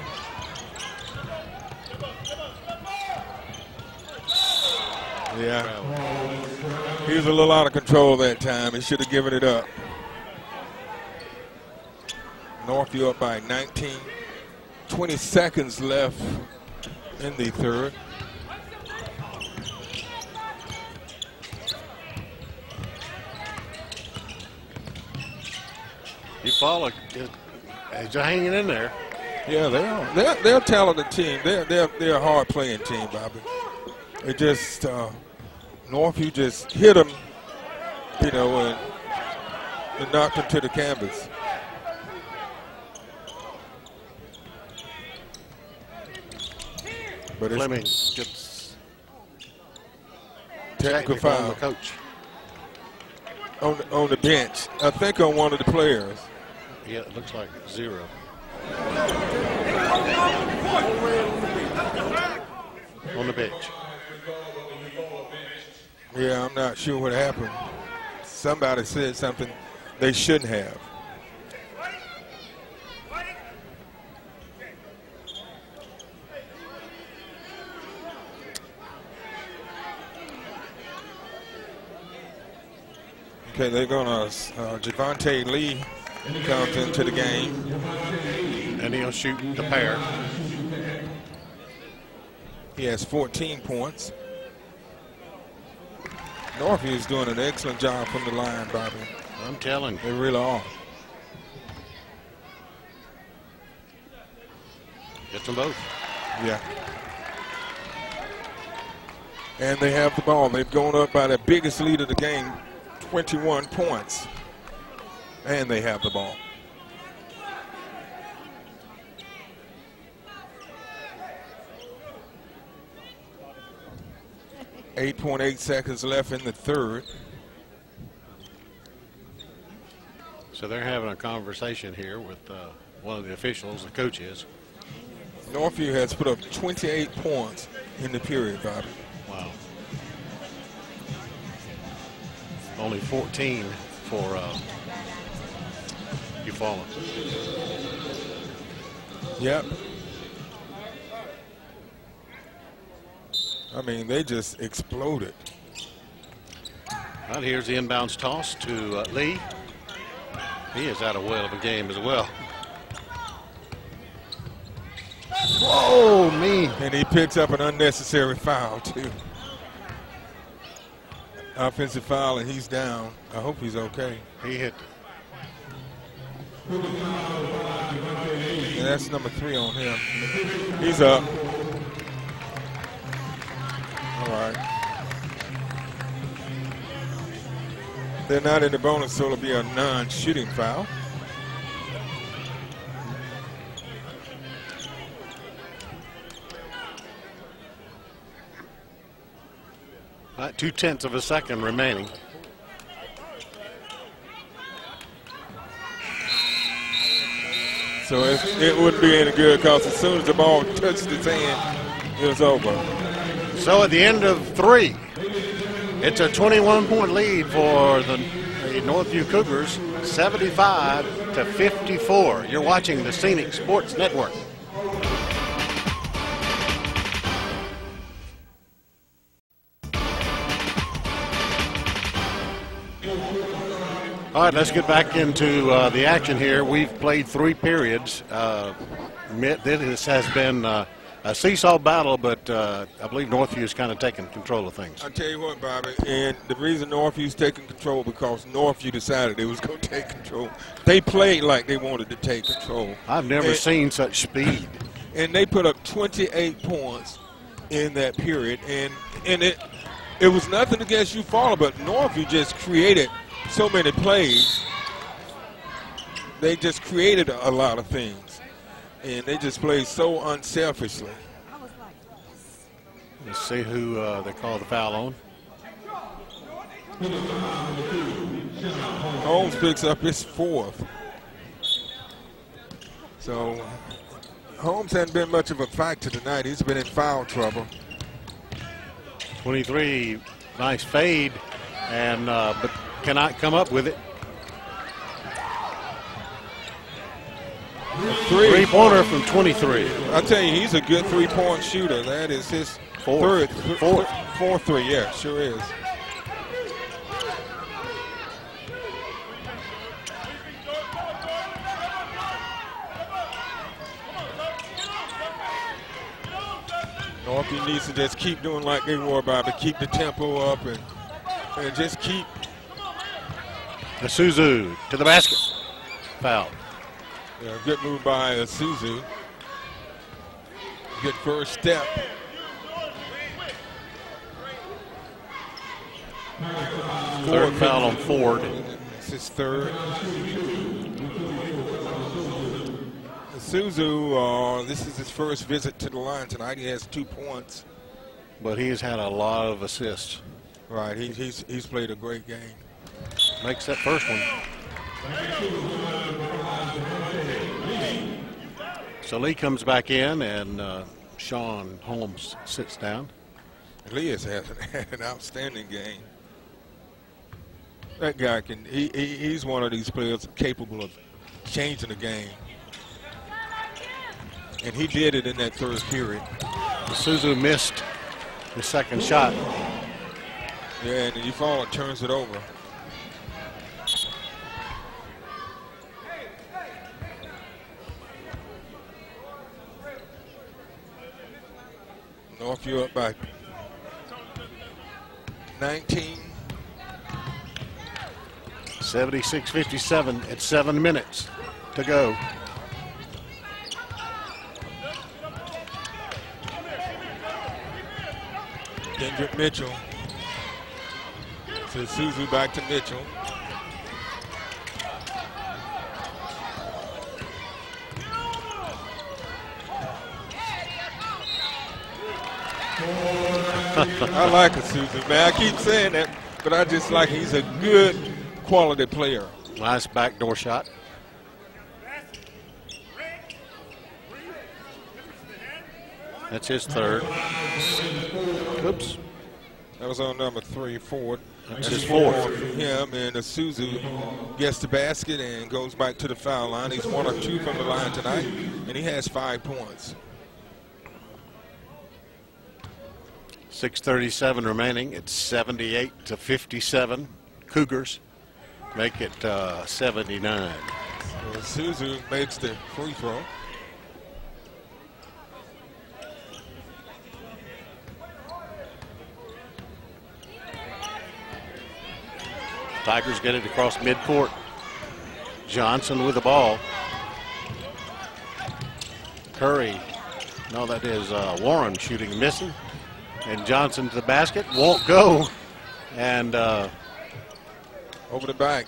Yeah. He was a little out of control that time. He should have given it up. Northview up by 19. 20 seconds left in the third. Eufaula is hanging in there. Yeah, they are. They're a talented team. They're a hard playing team, Bobby. It just Northview just hit them, you know, and knocked them to the canvas. But Fleming gets technical on foul the coach. On the bench. I think on one of the players. Yeah, it looks like 0. On the bench. Yeah, I'm not sure what happened. Somebody said something they shouldn't have. Okay, they're gonna, Javante Lee comes into the game. And he'll shoot the pair. He has 14 points. Northview is doing an excellent job from the line, Bobby. I'm telling you. They really are. Gets them both. Yeah. And they have the ball. They've gone up by the biggest lead of the game, 21 points. And they have the ball. .8 seconds left in the third. So they're having a conversation here with one of the officials, the coach is. Northview has put up 28 points in the period, Bobby. Wow. Only 14 for Eufaula. Yep. I mean, they just exploded. Well, here's the inbounds toss to Lee. He is out of well of a game as well. Whoa, me. And he picks up an unnecessary foul, too. Offensive foul, and he's down. I hope he's okay. He hit. And that's number 3 on him. He's up. All right. They're not in the bonus, so it'll be a non-shooting foul. About 0.2 of a second remaining. So it wouldn't be any good because as soon as the ball touched his hand, it was over. So at the end of 3, it's a 21-point lead for the Northview Cougars, 75-54. You're watching the Scenic Sports Network. All right, let's get back into the action here. We've played 3 periods. This has been a seesaw battle, but I believe Northview's kind of taken control of things. I tell you what, Bobby, and the reason Northview's taking control because Northview decided they was going to take control. They played like they wanted to take control. I've never seen such speed. And they put up 28 points in that period, and it was nothing against Eufaula, but Northview just created so many plays. They just created a lot of things, and they just played so unselfishly. Let's see who they call the foul on. Holmes picks up his 4th. So Holmes hasn't been much of a factor tonight. He's been in foul trouble. 23, nice fade, and but cannot come up with it. Three-pointer from 23. I tell you, he's a good 3-point shooter. That is his fourth 3. Yeah, sure is. Northview needs to just keep doing like they were, Bobby. Keep the tempo up and just keep. Isuzu to the basket. Foul. Yeah, good move by Isuzu. Good first step. Third foul on Ford. It's his 3rd. Isuzu, this is his first visit to the line tonight. He has 2 points. But he's had a lot of assists. Right, he's played a great game. Makes that first one. So Lee comes back in, and Sean Holmes sits down. Lee has had an outstanding game. That guy he's one of these players capable of changing the game. And he did it in that 3rd period. Suzu missed the 2nd shot. Yeah, and Eufaula turns it over. Northview up by 19. 76-57 at 7 minutes to go. Kendrick Mitchell. So Suzu back to Mitchell. I like Isuzu, man. I keep saying that, but I just like he's a good quality player. Nice backdoor shot. That's his 3rd. Oops. That was on number 3, Ford. That's his 4th. For him, and Isuzu gets the basket and goes back to the foul line. He's 1 or 2 from the line tonight, and he has 5 points. 6:37 remaining. It's 78-57. Cougars make it 79. So Suzu makes the free throw. Tigers get it across midcourt. Johnson with the ball. Curry. No, that is Warren shooting, missing. And Johnson to the basket. Won't go. And over the back.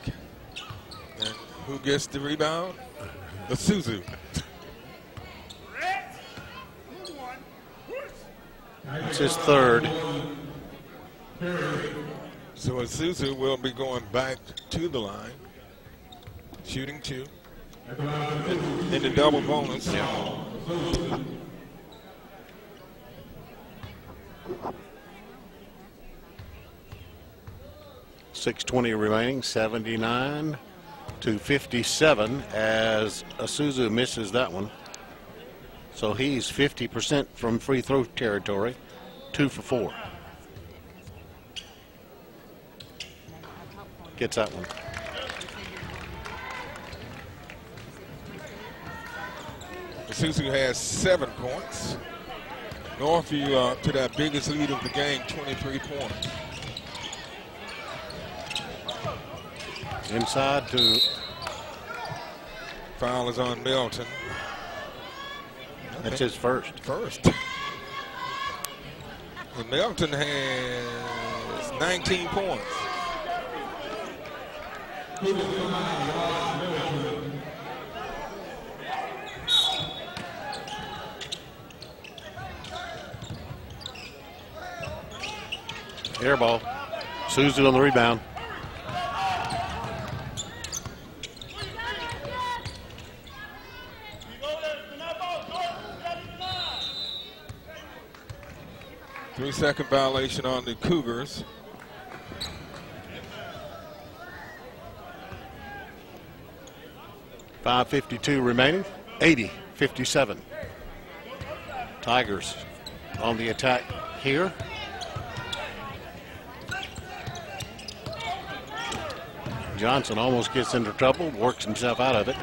And who gets the rebound? Isuzu. It's his 3rd. So Isuzu will be going back to the line. Shooting 2. in the double bonus. Yeah. 6:20 remaining, 79-57 as Isuzu misses that one. So he's 50% from free throw territory, 2 for 4. Gets that one. Isuzu has 7 points. Northview up to that biggest lead of the game, 23 points. Inside to Foul is on Milton. That's his first. And Milton has 19 points. Air ball. Suzu on the rebound. Three-second violation on the Cougars. .552 remaining. 80-57. Tigers on the attack here. Johnson almost gets into trouble, works himself out of it.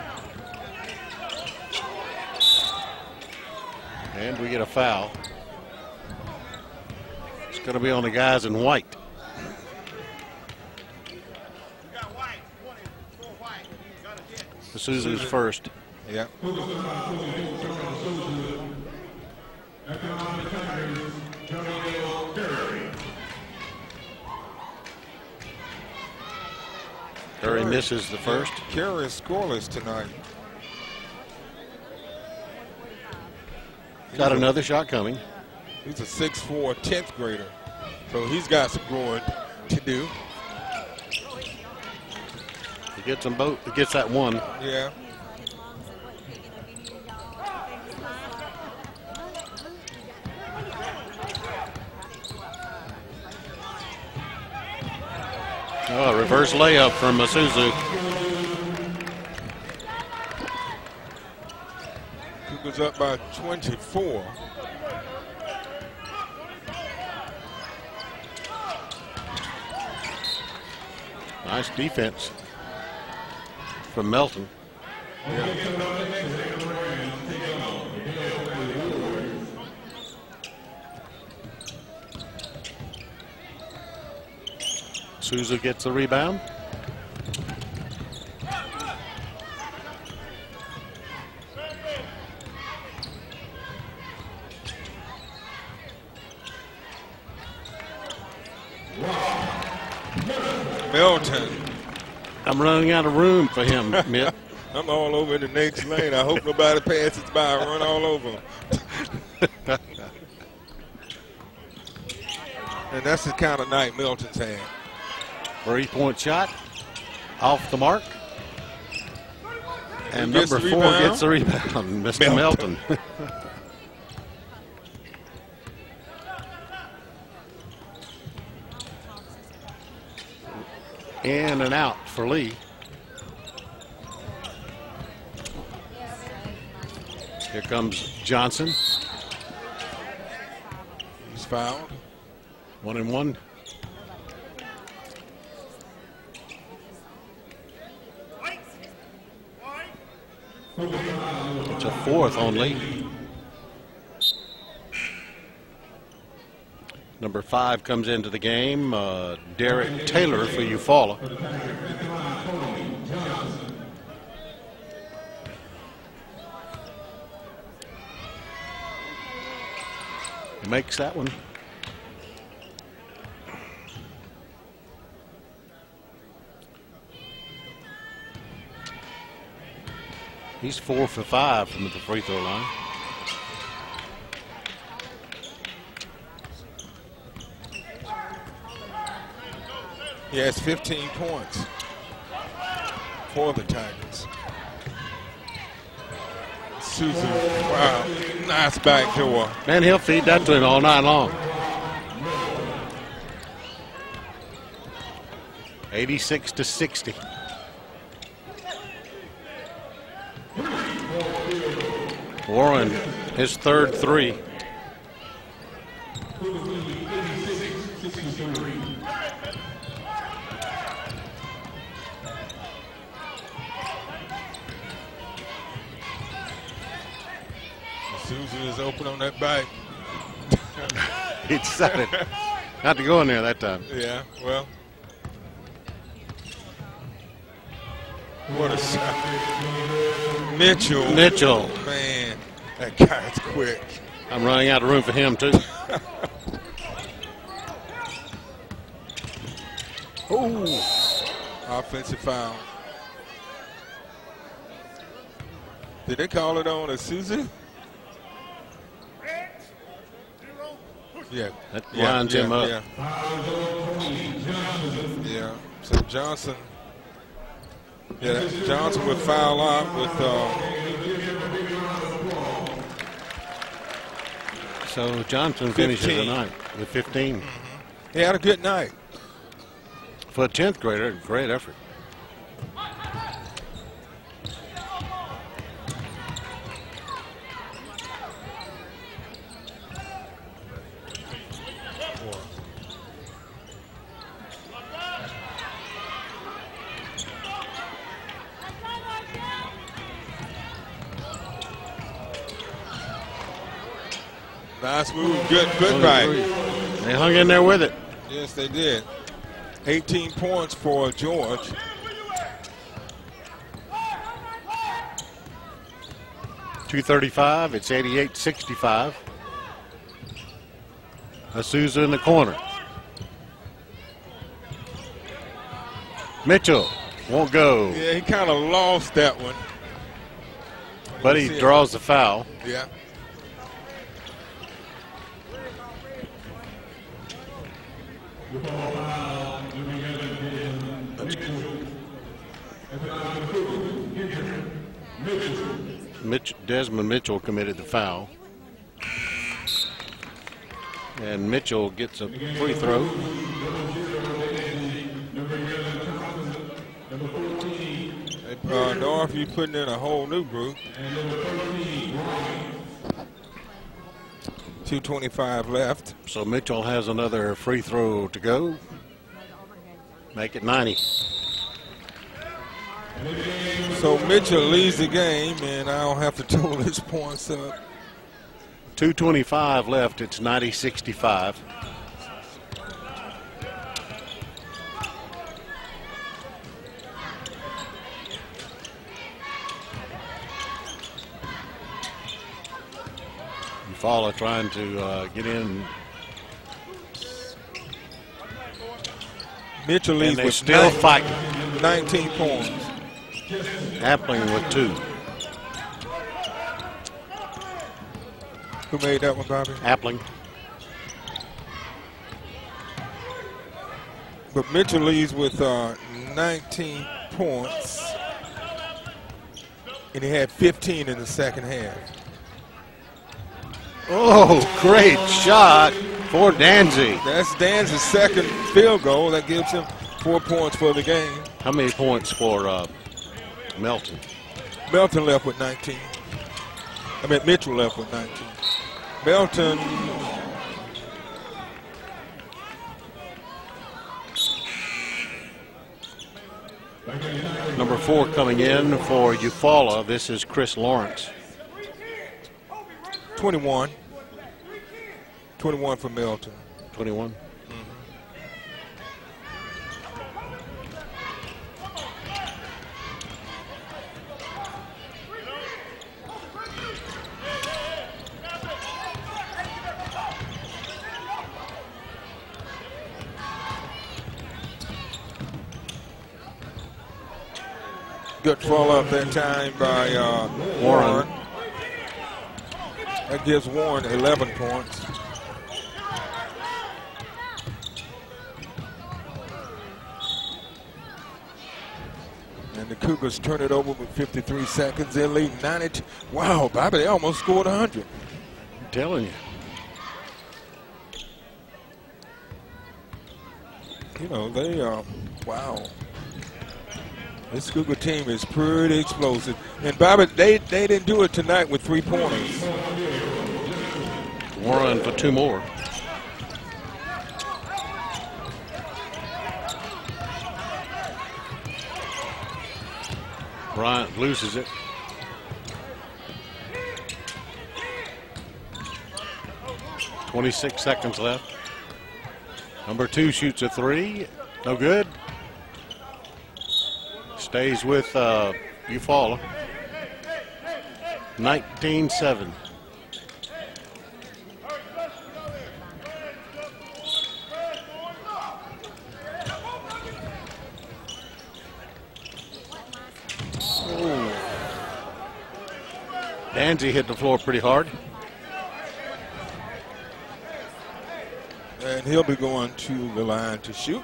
And we get a foul. It's going to be on the guys in white. Isuzu's first. Yeah. Curry misses the first. Curry is scoreless tonight. Got another shot coming. He's a 6'4", 10th grader, so he's got some growing to do. He gets them both. He gets that one. Yeah. Oh, a reverse layup from Isuzu. Cougars up by 24. Nice defense from Melton. Isuzu gets the rebound. Milton. I'm running out of room for him, Mitt. I'm all over in the next lane. I hope nobody passes by. I run all over him. And that's the kind of night Milton's had. 3-point shot off the mark. And number 4 gets the rebound, Mr. Melton. In and out for Lee. Here comes Johnson. He's fouled. 1-and-1. It's a 4th only. Number 5 comes into the game. Derek Taylor for Eufaula. Makes that one. He's 4 for 5 from the free throw line. He has 15 points for the Tigers. Susan, wow, nice back door. Man, he'll feed that to him all night long. 86-60. Warren, his third three. Susan is open on that back. He decided not to go in there that time. Yeah, well. What a shot. Mitchell. Man, that guy's quick. I'm running out of room for him, too. Offensive foul. Did they call it on a Susan? Yeah. That winds him up. Yeah. So Johnson. Yeah, Johnson would foul out with. So Johnson finishes the night with 15. He had a good night. For a 10th grader, great effort. Nice move, good bite. They hung in there with it. Yes, they did. 18 points for George. .235, it's 88-65. Asuza in the corner. Mitchell won't go. Yeah, he kind of lost that one. But he draws the foul. Yeah. Desmond Mitchell committed the foul. And Mitchell gets a free throw. Northview putting in a whole new group. 2:25 left. So Mitchell has another free throw to go. Make it 90. So Mitchell leads the game, and I don't have to total his points up. 2:25 left. It's 90-65. Eufaula trying to get in. Mitchell leads with still fighting. 19 points. Appling with 2. Who made that one, Bobby? Appling. But Mitchell leads with 19 points. And he had 15 in the second half. Oh, great shot for Danzy. That's Danzy's second field goal. That gives him 4 points for the game. How many points for Melton? Melton left with 19. I mean, Mitchell left with 19. Melton. Number 4 coming in for Eufaula. This is Chris Lawrence. 21. 21 for Melton. 21. Good fall up that time by Warren. That gives Warren 11 points. And the Cougars turn it over with 53 seconds. They're leading 90. Wow, Bobby, they almost scored 100. I'm telling you. You know, they wow. This Cougar team is pretty explosive. And Bobby, they didn't do it tonight with 3-pointers. Warren for 2 more. Bryant loses it. .26 seconds left. Number 2 shoots a 3. No good. Stays with Eufaula. 19-7. Danzy hit the floor pretty hard. And he'll be going to the line to shoot.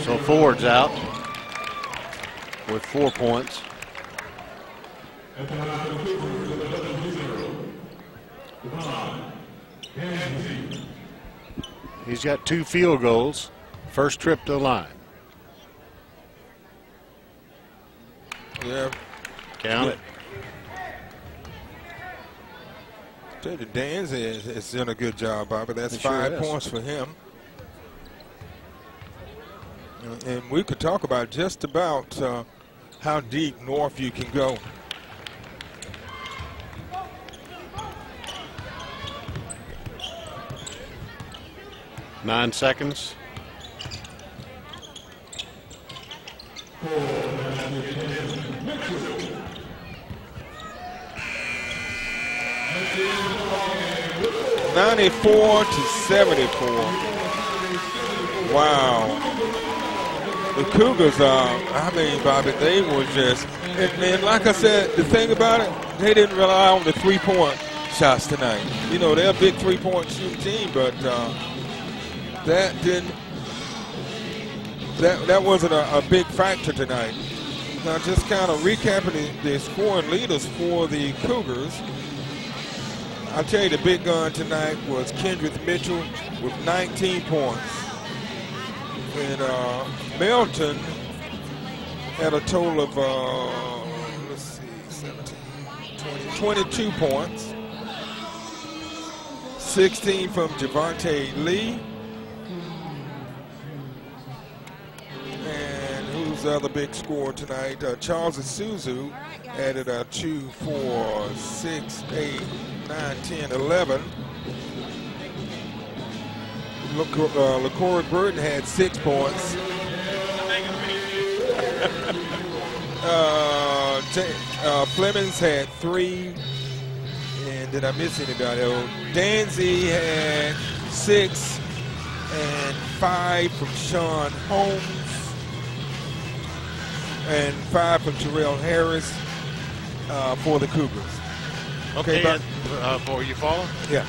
So Ford's out with 4 points. He's got 2 field goals. First trip to the line. Yeah. Count it. Tell you, Danzy has done a good job, Bobby. That's 5 points for him. And we could talk about just about how deep Northview can go. Nine seconds. (94-74). Wow. The Cougars I mean, Bobby, they were just, and like I said, the thing about it, they didn't rely on the 3-point shots tonight. You know, they're a big 3-point shooting team, but that wasn't a big factor tonight. Now, just kind of recapping the scoring leaders for the Cougars. I'll tell you, the big gun tonight was Kendrick Mitchell with 19 points. And Melton had a total of, let's see, 17, 20, 22 points. 16 from Javante Lee. And who's the other big scorer tonight? Charles Isuzu added 2, 4, 6, 8, 9, 10, 11. LaCory Burton had 6 points. Flemings had 3. And did I miss anybody? Danzy had 6 and 5 from Sean Holmes and 5 from Terrell Harris for the Cougars. Okay, for Eufaula? Yeah.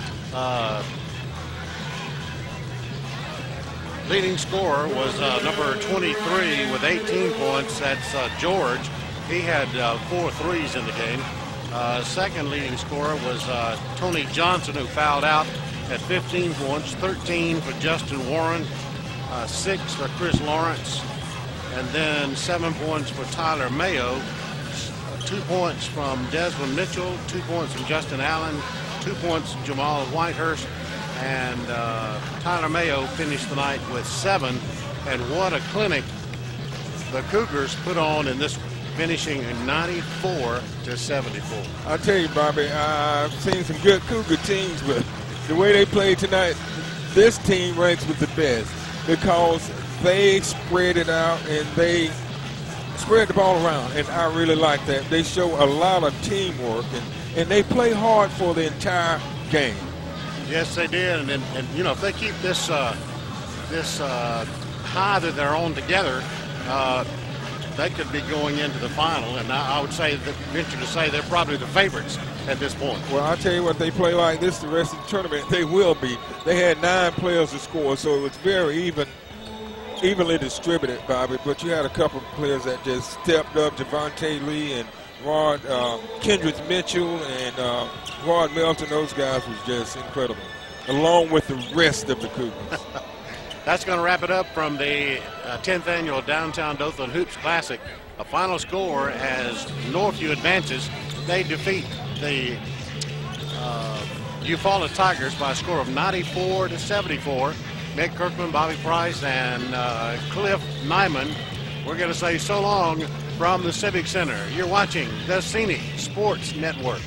Leading scorer was number 23 with 18 points. That's George. He had 4 threes in the game. Second leading scorer was Tony Johnson, who fouled out at 15 points. 13 for Justin Warren, 6 for Chris Lawrence, and then 7 points for Tyler Mayo. 2 points from Desmond Mitchell, 2 points from Justin Allen, 2 points from Jamal Whitehurst, and Tyler Mayo finished the night with 7. And what a clinic the Cougars put on in this, finishing 94-74. I'll tell you, Bobby, I've seen some good Cougar teams, but the way they played tonight, this team ranks with the best because they spread it out and they spread the ball around, and I really like that. They show a lot of teamwork, and they play hard for the entire game. Yes, they did, and you know, if they keep this high that they're on together, they could be going into the final, and I would say that venture to say they're probably the favorites at this point. Well, I'll tell you what, they play like this the rest of the tournament, they will be. They had 9 players to score, so it was very evenly distributed, Bobby, but you had a couple of players that just stepped up. Javante Lee and Rod Kendrick Mitchell and Rod Melton, those guys was just incredible, along with the rest of the Cougars. That's going to wrap it up from the 10th annual Downtown Dothan Hoops Classic. A final score as Northview advances. They defeat the Eufaula Tigers by a score of 94-74. Mick Kirkman, Bobby Price, and Cliff Nyman. We're going to say so long from the Civic Center. You're watching the Scenic Sports Network.